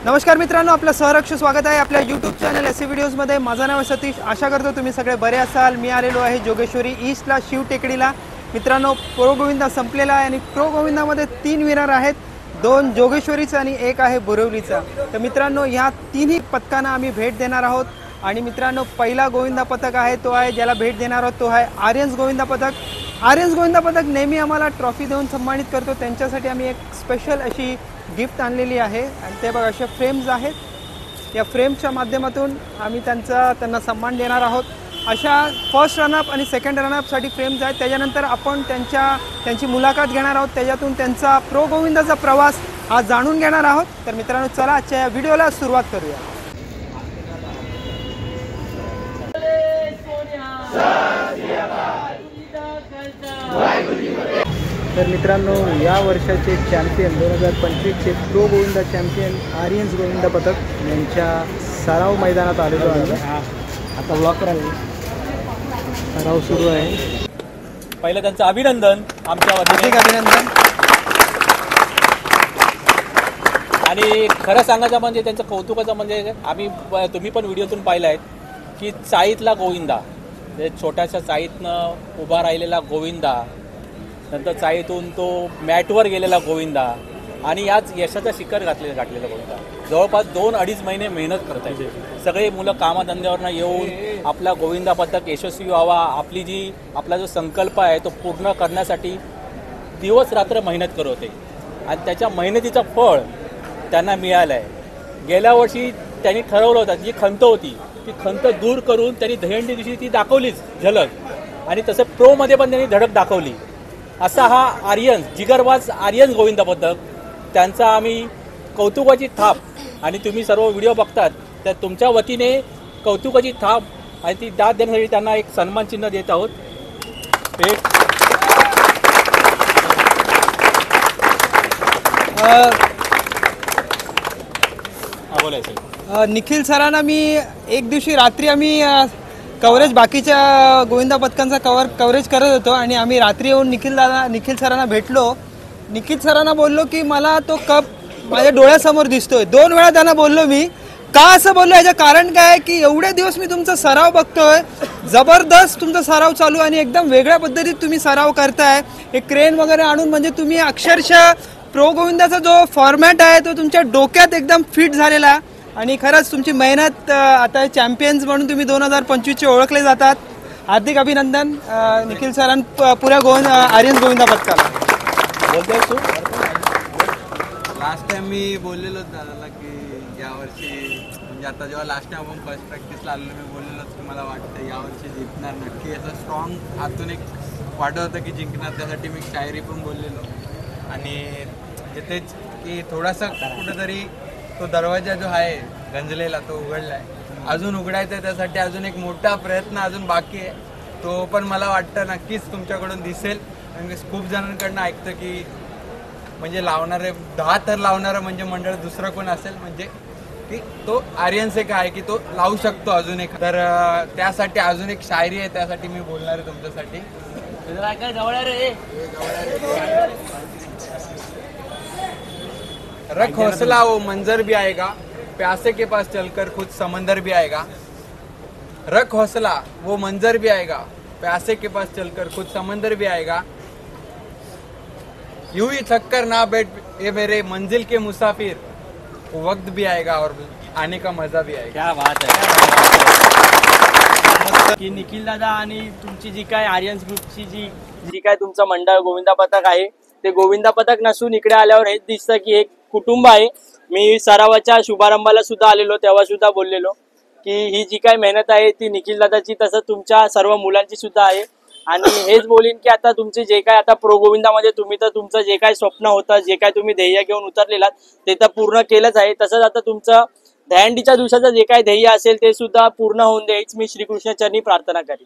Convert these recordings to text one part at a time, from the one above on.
नमस्कार मित्रांनो, आपलं सहर्ष स्वागत आहे आपल्या यूट्यूब चॅनल एसी व्हिडिओजमध्ये। माझं नाव आहे सतीश। आशा करतो तुम्ही सगळे बरे असाल। मी आलेलो आहे जोगेश्वरी ईस्टला शिव टेकडीला। मित्रांनो, प्रो गोविंदा संपलेला आहे आणि प्रो गोविंदामध्ये 3 विनर आहेत, 2 जोगेश्वरीचा आणि 1 आहे बोरिवलीचा। तर मित्रांनो, ह्या तिन्ही पदकांना आम्ही भेट देणार आहोत। आणि मित्रांनो, पहिला गोविंदा पदक आहे तो आहे ज्याला भेट देणार आहोत तो आहे आर्यन्स गोविंदा पदक। आर्यन्स गोविंदा पदक नेहमी आम्हाला ट्रॉफी देऊन सन्मानित करतो, त्यांच्यासाठी आम्ही एक स्पेशल अशी गिफ्ट आणलेली आहे आणि ते बघा अशा फ्रेम्स आहेत। या फ्रेम्सच्या माध्यमातून आम्ही त्यांना सन्मान देणार आहोत। अशा फर्स्ट रनअप आणि सेकंड रनअपसाठी फ्रेम्स आहेत। त्याच्यानंतर आपण त्यांची मुलाखत घेणार आहोत, त्याच्यातून त्यांचा प्रो गोविंदाचा प्रवास हा जाणून घेणार आहोत। तर मित्रांनो, चला आजच्या या व्हिडिओला सुरुवात करूया। तर मित्रांनो, या वर्षाचे चॅम्पियन 2025चे प्रो गोविंदा चॅम्पियन आर्यन्स गोविंदा पदक यांच्या सराव मैदानात आलेलो आहे। आता ब्लॉक करायला सराव सुरू आहे। पहिलं त्यांचं अभिनंदन, आमच्या वतीने अभिनंदन। आणि खरं सांगायचं म्हणजे त्यांचं कौतुकाचं म्हणजे तुम्ही पण व्हिडिओतून पाहिलं आहे की चाळीतला गोविंदा, छोट्याशा चाळीतनं उभा राहिलेला गोविंदा, नंतर चाळीतून तो मॅटवर गेलेला गोविंदा आणि याच यशाचा शिखर गाठलेला गोविंदा जवळपास 2-2.5 महिने मेहनत करत आहे। सगळे मुलं कामधंद्यावरनं येऊन आपला गोविंदा पदक यशस्वी व्हावा, आपला जो संकल्प आहे तो पूर्ण करण्यासाठी दिवस रात्र मेहनत करत होते आणि त्याच्या मेहनतीचं फळ त्यांना मिळालं आहे। गेल्या वर्षी त्यांनी ठरवलं होतं, जी खंत होती ती खंत दूर करून त्यांनी दहीहंडी दिवशी ती दाखवलीच झलक, आणि तसं प्रोमध्ये पण त्यांनी धडक दाखवली। असा हा आर्यन्स जिगरबाज आर्यन्स गोविंदा पदक, त्यांचा आम्ही कौतुकाची थाप, आणि तुम्ही सर्व व्हिडिओ बघतात तर तुमच्या वतीने कौतुकाची थाप आणि ती दाद देण्यासाठी त्यांना एक सन्मान चिन्ह देत आहोत। बोलायचं निखिल सरांना मी एक दिवशी रात्री आम्ही कव्हरेज बाकीच्या गोविंदा पदकांचा कव्हरेज करत होतो आणि आम्ही रात्री येऊन निखिल सरांना भेटलो। निखिल सरांना बोललो की मला तो कप माझ्या डोळ्यासमोर दिसतोय। 2 वेळा त्यांना बोललो मी, का असं बोललो याचं कारण काय आहे की एवढे दिवस मी तुमचा सराव बघतोय, जबरदस्त तुमचा सराव चालू आणि एकदम वेगळ्या पद्धतीत तुम्ही सराव करताय। एक क्रेन वगैरे आणून म्हणजे तुम्ही अक्षरशः प्रो गोविंदाचा जो फॉर्मॅट आहे तो तुमच्या डोक्यात एकदम फिट झालेला आणि खरंच तुमची मेहनत आता चॅम्पियन्स म्हणून तुम्ही 2025चे ओळखले जातात। हार्दिक अभिनंदन निखिल सरां पुऱ्या आर्यन्स गोविंदा पदकाला। बोलतोय तू? लास्ट टाइम मी बोललेलो दादाला की यावर्षी म्हणजे आता जेव्हा लास्ट टाइम आपण फर्स्ट प्रॅक्टिसला आलेलो, मी बोललेलो की मला वाटतं यावर्षी जिंकणार नक्की, याचा स्ट्रॉंग आतून एक वाटत होतं की जिंकणार। त्यासाठी मी शायरी पण बोललेलो आणि तेच की थोडासा कुठंतरी तो दरवाजा जो आहे गंजलेला तो उघडला आहे, अजून उघडायचा आहे, त्यासाठी अजून एक मोठा प्रयत्न अजून बाकी आहे। तो पण मला वाटतं नक्कीच तुमच्याकडून दिसेल, कारण खूप जणांकडनं ऐकतं की म्हणजे लावणारे 10 तर लावणारं म्हणजे मंडळ दुसरं कोण असेल, म्हणजे की तो आर्यन्स एक आहे की तो लावू शकतो अजून एक। तर त्यासाठी अजून एक शायरी आहे, त्यासाठी मी बोलणार आहे तुमच्यासाठी। रख हौसला वो मंजर भी आएगा, प्यासे के पास चलकर खुद समंदर भी आएगा। रख हौसला वो मंजर भी आएगा, प्यासे के पास चलकर खुद समंदर भी आएगा। यूं ही थक कर ना बैठ ये मेरे मंजिल के मुसाफिर, वो वक्त भी आएगा और आने का मजा भी आएगा। क्या बात है की निखिल दादा आणि तुमची जी काय आर्यन्स ग्रुपची जी काय तुमचं मंडळ गोविंदा पदक आहे, ते गोविंदा पदक नसून इकडे आल्यावर हेच दिसतं की एक कुटुंब आहे। मी सरावाच्या शुभारंभाला सुद्धा आलेलो, तेव्हा सुद्धा बोललेलो की ही जी काय मेहनत आहे ती निखिल दादाची तसं तुमच्या सर्व मुलांची सुद्धा आहे। आणि हेच बोलीन की आता तुमचे जे काय आता प्रो गोविंदामध्ये तुम्ही तर तुमचं जे काय स्वप्न होतं, जे काय तुम्ही ध्येय घेऊन उतरलेलात ते तर पूर्ण केलंच आहे। तसंच आता तुमचं दहीहंडीच्या दिवसाचं जे काय ध्येय असेल ते सुद्धा पूर्ण होऊन द्यायच मी श्रीकृष्ण चरणी प्रार्थना करीन।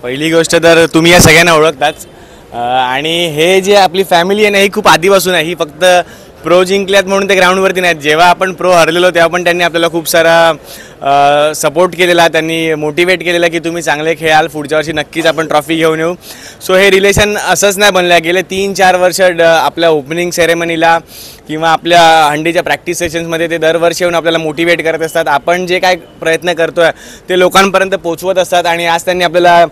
पहिली गोष्ट तर तुम्ही या सगळ्यांना ओळखताच आणि हे जे आपली फॅमिली आहे ना ही खूप आधीपासून आहे। ही फक्त प्रो जिंकल्यात म्हणून ते ग्राउंडवरती नाहीत. जेव्हा आपण प्रो हरलेलो तेव्हा पण त्यांनी आपल्याला खूप सारा सपोर्ट केलेला, त्यांनी मोटिवेट केलेलं की तुम्ही चांगले खेळाल, पुढच्या वर्षी नक्कीच आपण ट्रॉफी घेऊन येऊ. सो हे रिलेशन असंच नाही बनलं. गेले 3-4 वर्ष आपल्या ओपनिंग सेरेमनीला किंवा आपल्या हंडीच्या प्रॅक्टिस सेशन्समध्ये ते दरवर्षी येऊन आपल्याला मोटिवेट करत असतात. आपण जे काय प्रयत्न करतो आहे ते लोकांपर्यंत पोचवत असतात. आणि आज त्यांनी आपल्याला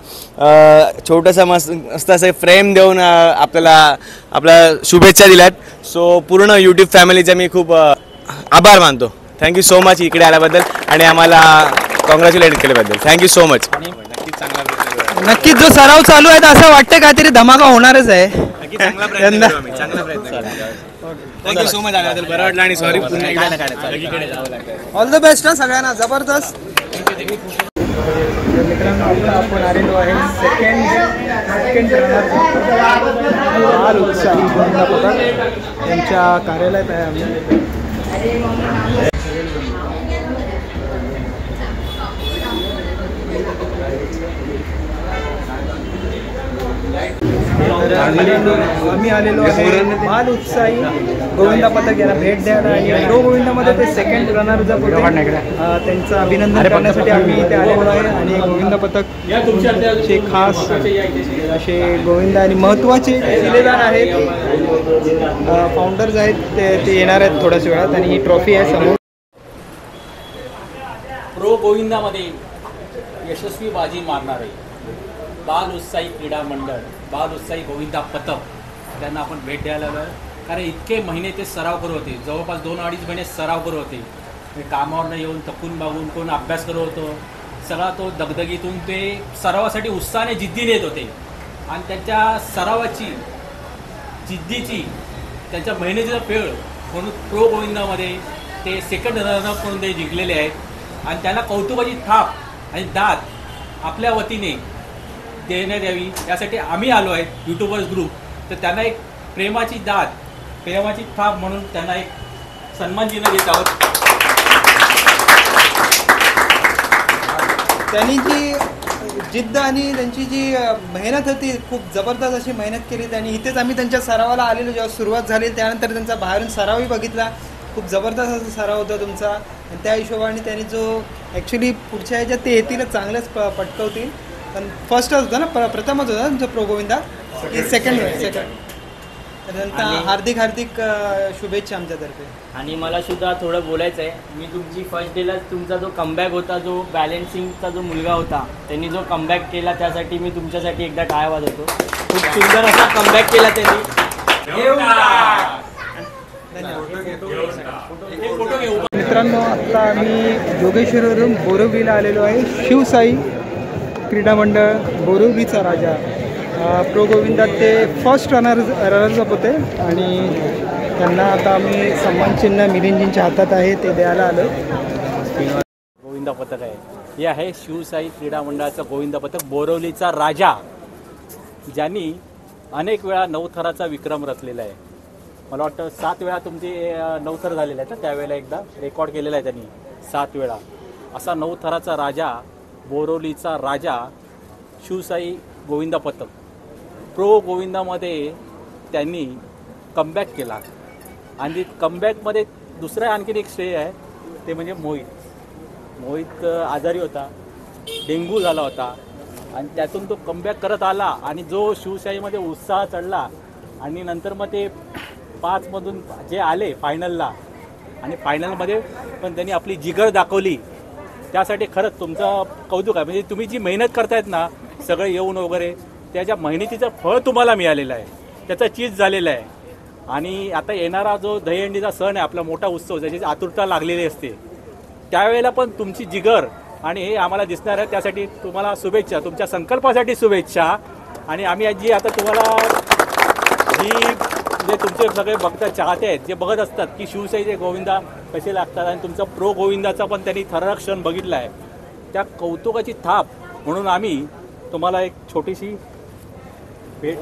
छोटंसं मस्त असं फ्रेम देऊन आपल्या शुभेच्छा दिल्यात. सो पूर्ण यूट्यूब फॅमिलीचा मी खूप आभार मानतो. थँक्यू सो मच इकडे आल्याबद्दल आणि आम्हाला कॉंग्रॅच्युलेट केल्याबद्दल. Thank you so much. नक्कीच चांगला नक्कीच जो सराव चालू आहे असं वाटतं काहीतरी धमाका होणारच आहे. थँक्यू सो मच आल्याबद्दल. बरं वाटलं आणि सॉरी पुन्हा एकदा. All the best. सगळ्यांना जबरदस्त. मित्रांनो आता आपण आलेलो आहे सेकंड त्यांच्या कार्यालयात आहे आम्ही. आम्ही आलेलो आहे बाल उत्साही गोविंदा पथक याला भेट द्यायला आणि प्रो गोविंदामध्ये ते सेकंड रनरअप होते. त्यांचं अभिनंदन करण्यासाठी आम्ही इथे आलेलो आहे. आणि गोविंदा पथकचे खास असे गोविंदा आणि महत्त्वाचे शिलेदार आहेत, फाउंडर्स आहेत, ते येणार आहेत थोड्याच वेळात. आणि ही ट्रॉफी आहे समोर. प्रो गोविंदामध्ये यशस्वी बाजी मारणारे बाल उत्साही क्रीडा मंडळ, बाल उत्साही गोविंदा पथक त्यांना आपण भेट द्यायला आलो. कारण इतके महिने ते सराव करत होते, जवळपास 2-2.5 महिने सराव करत होते. कामावरनं येऊन थकून बागून कोण अभ्यास करत होतं, सगळा तो दगदगीतून ते सरावासाठी उत्साहाने जिद्दीने येत होते. आणि त्यांच्या सरावाची जिद्दीची त्यांच्या मेहनतीचा फेळ म्हणून प्रो गोविंदामध्ये ते सेकंड रनरअप म्हणून ते जिंकलेले आहेत. आणि त्यांना कौतुकाची थाप आणि दाद आपल्या वतीने देण्यात यावी यासाठी आम्ही आलो आहे यूट्यूबर्स ग्रुप. तर त्यांना एक प्रेमाची दाद, प्रेमाची थाप म्हणून त्यांना एक सन्मान चिन्ह देत आहोत. त्यांनी जी जिद्द आणि त्यांची जी मेहनत होती, खूप जबरदस्त अशी मेहनत केली त्यांनी. इथेच आम्ही त्यांच्या सरावाला आलेलो जेव्हा सुरुवात झाली, त्यानंतर त्यांचा बाहेरून सरावही बघितला. खूप जबरदस्त असा सराव होता तुमचा. आणि त्या हिशोबाने त्यांनी जो ॲक्च्युली पुढच्या ह्याच्यात ते येतीलच, चांगलंच पटकवतील. पण फर्स्टच होता ना, प्रथमच होता तुमचा प्रो गोविंदा की सेकंड. तर त्यांना हार्दिक शुभेच्छा आमच्यातर्फे. आणि मला सुद्धा थोडं बोलायचं आहे. मी तुमची फर्स्ट डेला तुमचा जो कमबॅक होता, जो बॅलन्सिंगचा जो मुलगा होता, त्यांनी जो कमबॅक केला त्यासाठी मी तुमच्यासाठी एकदा टाळ्या वाजवतो. खूप सुंदर असा कमबॅक केला त्यांनी. मित्रांनो आता आम्ही जोगेश्वरीवरून बोरिवलीला आलेलो आहे. शिवसाई क्रीडा मंडळ बोरिवलीचा राजा प्रो गोविंदात ते फर्स्ट रनर्सअप होते. आणि त्यांना आता आम्ही सन्मान चिन्ह मिलिंदजींच्या हातात आहे ते द्यायला आलो. गोविंदा पथक आहे, हे आहे शिवसाई क्रीडा मंडळाचं गोविंदा पथक, बोरिवलीचा राजा, ज्यांनी अनेक वेळा 9 थराचा विक्रम रचलेला आहे. मला वाटतं 7 वेळा तुमचे 9 थर झालेले आहेत ना, त्यावेळेला एकदा रेकॉर्ड केलेला आहे त्यांनी 7 वेळा. असा 9 थराचा राजा, बोरिवलीचा राजा शिवसाई गोविंदा पथक प्रो गोविंदामध्ये त्यांनी कमबॅक केला. आणि कमबॅकमध्ये दुसरं आणखीन एक श्रेय आहे, ते म्हणजे मोहित आजारी होता, डेंग्यू झाला होता. आणि त्यातून तो कमबॅक करत आला आणि जो शिवशाहीमध्ये उत्साह चढला. आणि नंतर मग ते 5मधून जे आले फायनलला, आणि फायनलमध्ये पण त्यांनी आपली जिगर दाखवली. त्यासाठी खरंच तुमचं कौतुक आहे. म्हणजे तुम्ही जी मेहनत करतायत ना, सगळे येऊन वगैरे, त्याच्या मेहनतीचं फळ तुम्हाला मिळालेलं आहे, त्याचा चीज झालेलं आहे. आणि आता येणारा जो दहीहंडीचा सण आहे, आपला मोठा उत्सव, ज्याची आतुरता लागलेली असते, त्यावेळेला पण तुमची जिगर आणि हे आम्हाला दिसणार आहे. त्यासाठी तुम्हाला शुभेच्छा, तुमच्या संकल्पासाठी शुभेच्छा. आणि आम्ही जी आता तुम्हाला जे तुमचे सगळे बघतात, चाहते आहेत, जे बघत असतात की शिवशाहीचे गोविंदा कसे लागतात, आणि तुमचा प्रो गोविंदाचा पण त्यांनी थरारक क्षण बघितला आहे, त्या कौतुकाची थाप म्हणून आम्ही तुम्हाला एक छोटीशी भेट.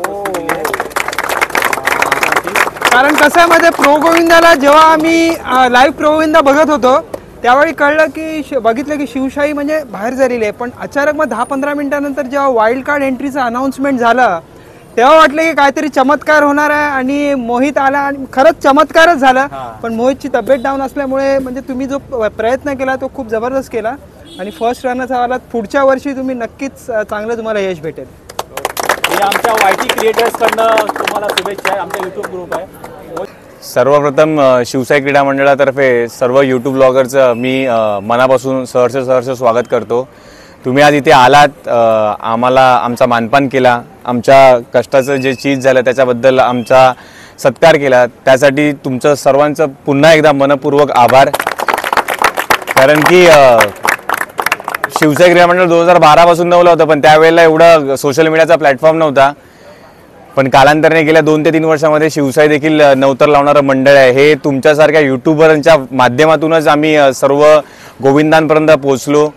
कारण कसं आहे मध्ये प्रो गोविंदाला जेव्हा आम्ही लाईव्ह प्रो गोविंदा बघत होतो त्यावेळी कळलं की बघितलं की शिवशाही म्हणजे बाहेर झालेली आहे. पण अचानक मग 10-15 मिनिटानंतर जेव्हा वाईल्ड कार्ड एंट्रीचं अनाऊन्समेंट झालं तेव्हा वाटलं की काहीतरी चमत्कार होणार आहे आणि मोहित आला आणि खरंच चमत्कारच झाला. पण मोहितची तब्येत डाऊन असल्यामुळे म्हणजे तुम्ही जो प्रयत्न केला तो खूप जबरदस्त केला आणि फर्स्ट रनच आलात. पुढच्या वर्षी तुम्ही नक्कीच चांगलं तुम्हाला यश भेटेल. हे आमच्या YT क्रिएटर्सकडनं तुम्हाला शुभेच्छा आहे. आमचा यूट्यूब ग्रुप आहे. सर्वप्रथम शिवसाई क्रीडा मंडळातर्फे सर्व यूट्यूब ब्लॉगरचं मी मनापासून सहर्ष स्वागत करतो. तुम्ही आज इथे आलात, आम्हाला आमचा मानपान केला, आमच्या कष्टाचं जे चीज झालं त्याच्याबद्दल आमचा सत्कार केला, त्यासाठी तुमचं सर्वांचं पुन्हा एकदा मनपूर्वक आभार. कारण की शिवसाई क्रीडा मंडळ 2012 पासून नवलं होतं, पण त्यावेळेला एवढं सोशल मीडियाचा प्लॅटफॉर्म नव्हता. पण कालांतराने गेल्या 2 ते 3 वर्षामध्ये शिवसाई देखील नवतर लावणारं मंडळ आहे. हे तुमच्यासारख्या यूट्यूबरांच्या माध्यमातूनच आम्ही सर्व गोविंदांपर्यंत पोहोचलो.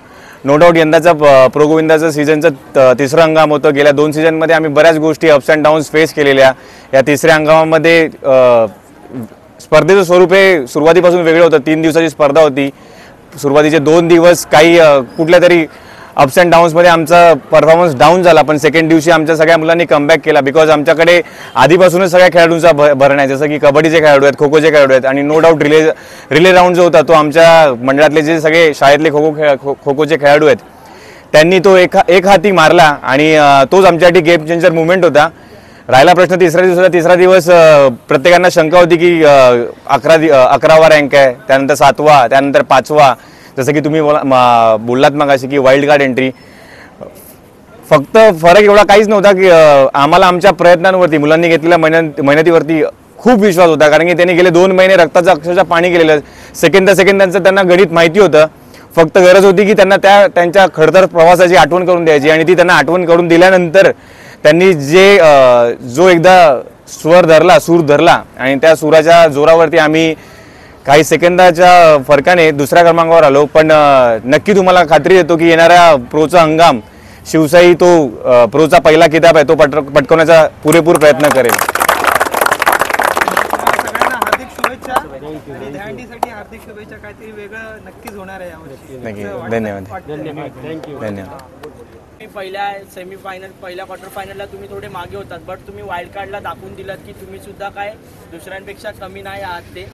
नो डाऊट यंदाचा प्रो गोविंदाचं सीझनचं तिसरं हंगाम होतं. गेल्या 2 सीझनमध्ये आम्ही बऱ्याच गोष्टी अप्स अँड डाऊन्स फेस केलेल्या. या तिसऱ्या हंगामामध्ये स्पर्धेचं स्वरूप हे सुरुवातीपासून वेगळं होतं. 3 दिवसाची स्पर्धा होती. सुरुवातीचे 2 दिवस काही कुठल्या तरी अप्स अँड डाऊन्समध्ये आमचा परफॉर्मन्स डाऊन झाला, पण सेकंड दिवशी आमच्या सगळ्या मुलांनी कमबॅक केला. बिकॉज आमच्याकडे आधीपासूनच सगळ्या खेळाडूंचा भरण आहे, जसं की कबड्डीचे खेळाडू आहेत, खो खोचे खेळाडू आहेत आणि नो डाऊट रिले राऊंड जो होता तो आमच्या मंडळातले जे सगळे शाळेतले खो खोचे खेळाडू आहेत त्यांनी तो एक हाती मारला आणि तोच आमच्यासाठी गेम चेंजर मुवमेंट होता. राहिला प्रश्न तिसऱ्या दिवसाचा. तिसरा दिवस प्रत्येकांना शंका होती की 11वा रँक आहे, त्यानंतर 7वा, त्यानंतर 5वा, जसं की तुम्ही बोललात मगाशी की वाईल्ड कार्ड एंट्री. फक्त फरक एवढा काहीच नव्हता की आम्हाला आमच्या प्रयत्नांवरती, मुलांनी घेतलेल्या मेहनतीवरती खूप विश्वास होता. कारण की त्यांनी गेले 2 महिने रक्ताचं अक्षरशः पाणी केलेलं. सेकंद त्यांचं त्यांना गणित माहिती होतं. फक्त गरज होती की त्यांना त्यांच्या खडतर प्रवासाची आठवण करून द्यायची आणि ती त्यांना आठवण करून दिल्यानंतर त्यांनी जो एकदा सूर धरला आणि त्या सुराच्या जोरावरती आम्ही काही सेकंदाच्या फरकाने दुसऱ्या क्रमांकावर आलो. पण नक्की तुम्हाला खात्री देतो की येणाऱ्या प्रोचा हंगाम शिवसाई तो प्रोचा पहिला किताब आहे तो पटकवण्याचा पुरेपूर प्रयत्न करेल. सगळ्यांना हार्दिक शुभेच्छा आणि दहीहंडीसाठी हार्दिक शुभेच्छा. काहीतरी वेगळं नक्कीच होणार आहे यावर्षी. नक्की. धन्यवाद. तुम्ही पहिल्या सेमीफायनल, पहिल्या क्वार्टर फायनलला तुम्ही थोडे मागे होतात, बट तुम्ही वाईल्ड कार्डला दाखवून दिलात की तुम्ही सुद्धा काय दुसऱ्यांपेक्षा कमी नाही आहात ते.